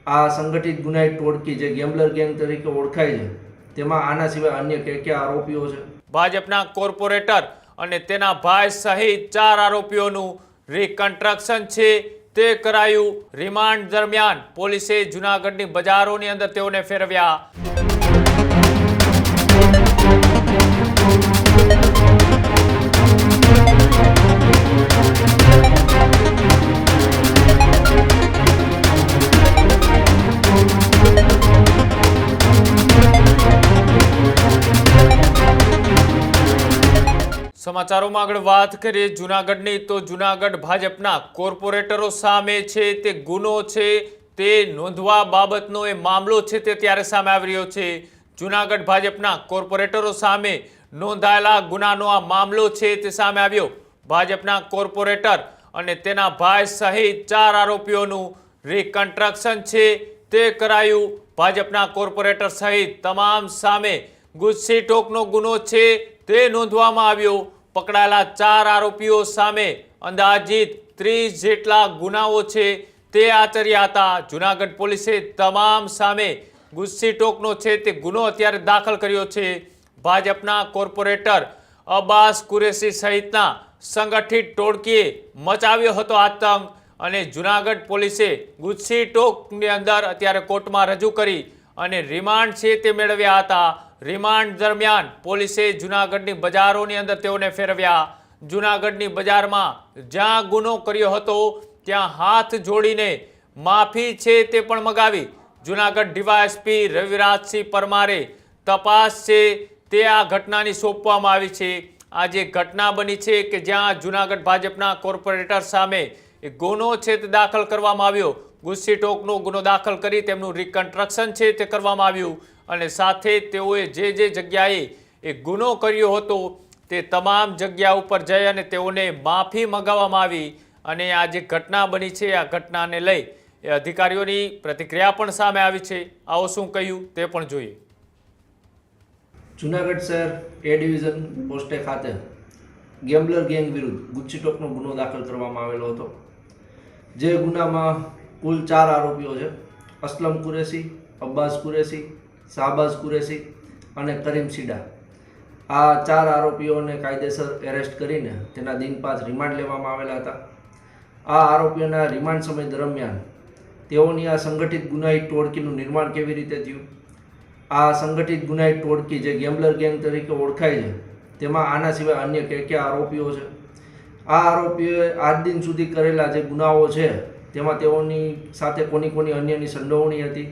આ સંગઠિત ગુનાહિત ટોળકી જે ગેમ્બલર ગેંગ તરીકે ઓળખાય છે તેમાં આના સિવાય અન્ય કયા આરોપીઓ છે? ભાજપના કોર્પોરેટર અને તેના ભાઈ સહિત 4 આરોપીઓનું રિકન્સ્ટ્રક્શન છે તે કરાયું. રિમાન્ડ દરમિયાન પોલીસે જૂનાગઢની બજારોની અંદર તેઓને ફેરવ્યા. સમાચારોમાં આગળ વાત કરીએ જૂનાગઢની, તો જૂનાગઢ ભાજપના કોર્પોરેટરો સામે છે તે ગુનો છે તે નોંધવા બાબતનો એ મામલો છે તે ત્યારે સામે આવી રહ્યો છે. જૂનાગઢ ભાજપના કોર્પોરેટરો સામે નોંધાયેલા ગુનાનો આ મામલો છે તે સામે આવ્યો. ભાજપના કોર્પોરેટર અને તેના ભાઈ સહિત 4 આરોપીઓનું રિકન્સ્ટ્રક્શન છે તે કરાયું. ભાજપના કોર્પોરેટર સહિત તમામ સામે ગુસ્સીટોકનો ગુનો છે તે નોંધવામાં આવ્યો. પકડાયેલા 4 આરોપીઓ સામે અંદાજિત 30 જેટલા ગુનાઓ છે તે આચર્યા હતા. જૂનાગઢ પોલીસે તમામ સામે ગુસ્સીટોકનો છે તે ગુનો અત્યારે દાખલ કર્યો છે. ભાજપના કોર્પોરેટર અબ્બાસ કુરેશી સહિતના સંગઠિત ટોળકીએ મચાવ્યો હતો આતંક અને જૂનાગઢ પોલીસે ગુસ્સીટોકની અંદર અત્યારે કોર્ટમાં રજૂ કરી અને રિમાન્ડ છે તે મેળવ્યા હતા. રિમાન્ડ દરમિયાન પોલીસે જૂનાગઢની બજારોની અંદર તેઓને ફેરવ્યા. જૂનાગઢની બજારમાં જ્યાં ગુનો કર્યો હતો ત્યાં હાથ જોડીને માફી છે તે પણ મગાવી. જૂનાગઢ ડીવાયએસપી રવિરાજસિંહ પરમારે તપાસ છે તે આ ઘટનાની સોંપવામાં આવી છે. આ જે ઘટના બની છે કે જ્યાં જૂનાગઢ ભાજપના કોર્પોરેટર સામે ગુનો છે તે દાખલ કરવામાં આવ્યો. ગુસ્સીટોકનો ગુનો દાખલ કરી તેમનું રિકન્સ્ટ્રક્શન છે તે કરવામાં આવ્યું અને સાથે તેઓએ જે જગ્યાએ એ ગુનો કર્યો હતો તે તમામ જગ્યા ઉપર જઈ અને તેઓને માફી મંગાવવામાં આવી. અને આ જે ઘટના બની છે આ ઘટનાને લઈ એ અધિકારીઓની પ્રતિક્રિયા પણ સામે આવી છે. આવો શું કહ્યું તે પણ જોઈએ. જૂનાગઢ શહેર એ ડિવિઝન પોસ્ટે ખાતે ગેમ્બલર ગેંગ વિરુદ્ધ ગુસ્સીટોકનો ગુનો દાખલ કરવામાં આવેલો હતો. જે ગુનામાં કુલ 4 આરોપીઓ છે: અસલમ કુરેશી, અબ્બાસ કુરેશી, શાહબાઝ કુરેશી અને કરીમ સીડા. આ 4 આરોપીઓને કાયદેસર એરેસ્ટ કરીને તેના દિન 5 રિમાન્ડ લેવામાં આવેલા હતા. આ આરોપીઓના રિમાન્ડ સમય દરમિયાન તેઓની આ સંગઠિત ગુનાહિત ટોળકીનું નિર્માણ કેવી રીતે થયું, આ સંગઠિત ગુનાહિત ટોળકી જે ગેમ્બલર ગેંગ તરીકે ઓળખાય છે તેમાં આના સિવાય અન્ય કયા આરોપીઓ છે, આ આરોપીઓએ આજ દિન સુધી કરેલા જે ગુનાઓ છે તેમાં તેઓની સાથે કોની અન્યની સંડોવણી હતી,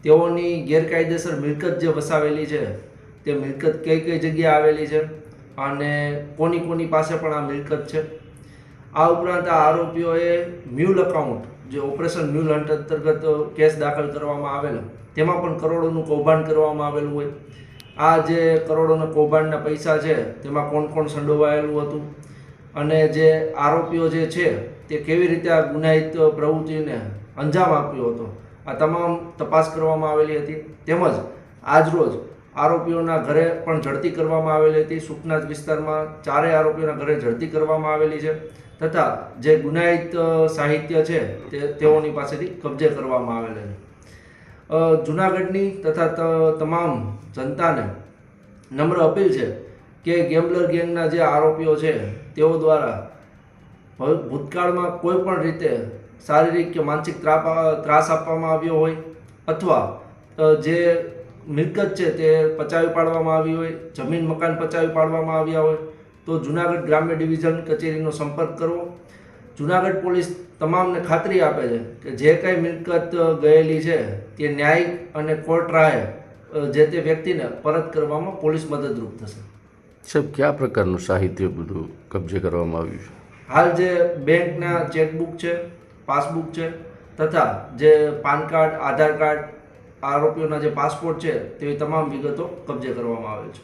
તેઓની ગેરકાયદેસર મિલકત જે વસાવેલી છે તે મિલકત કઈ જગ્યાએ આવેલી છે અને કોની પાસે પણ આ મિલકત છે. આ ઉપરાંત આ આરોપીઓએ મ્યુલ અકાઉન્ટ જે ઓપરેશન મ્યુલ હન્ટ અંતર્ગત કેસ દાખલ કરવામાં આવેલો તેમાં પણ કરોડોનું કૌભાંડ કરવામાં આવેલું હોય. આ જે કરોડોના કૌભાંડના પૈસા છે તેમાં કોણ સંડોવાયેલું હતું અને જે આરોપીઓ જે છે તે કેવી રીતે આ ગુનાહિત પ્રવૃત્તિને અંજામ આપ્યો હતો આ તમામ તપાસ કરવામાં આવેલી હતી. તેમજ આજરોજ આરોપીઓના ઘરે પણ ઝડપી કરવામાં આવેલી હતી. સુખનાથ વિસ્તારમાં 4 આરોપીઓના ઘરે ઝડપી કરવામાં આવેલી છે તથા જે ગુનાહિત સાહિત્ય છે તેઓની પાસેથી કબજે કરવામાં આવેલા છે. જૂનાગઢની તથા તમામ જનતાને નમ્ર અપીલ છે કે ગેમ્બલર ગેંગના જે આરોપીઓ છે તેઓ દ્વારા ભૂતકાળમાં કોઈ પણ રીતે શારીરિક કે માનસિક ત્રાસ આપવામાં આવ્યો હોય અથવા જે મિલકત છે તે પચાવી પાડવામાં આવી હોય, જમીન મકાન પચાવી પાડવામાં આવ્યા હોય તો જૂનાગઢ ગ્રામ્ય ડિવિઝન કચેરીનો સંપર્ક કરવો. જૂનાગઢ પોલીસ તમામને ખાતરી આપે છે કે જે કંઈ મિલકત ગયેલી છે તે ન્યાયિક અને કોર્ટ રાહે જે તે વ્યક્તિને પરત કરવામાં પોલીસ મદદરૂપ થશે. સાહેબ, કયા પ્રકારનું સાહિત્ય બધું કબજે કરવામાં આવ્યું છે? હાલ જે બેંકના ચેકબુક છે, પાસબુક છે તથા જે પાન કાર્ડ, આધાર કાર્ડ, આરોપીઓના જે પાસપોર્ટ છે તેવી તમામ વિગતો કબજે કરવામાં આવે છે.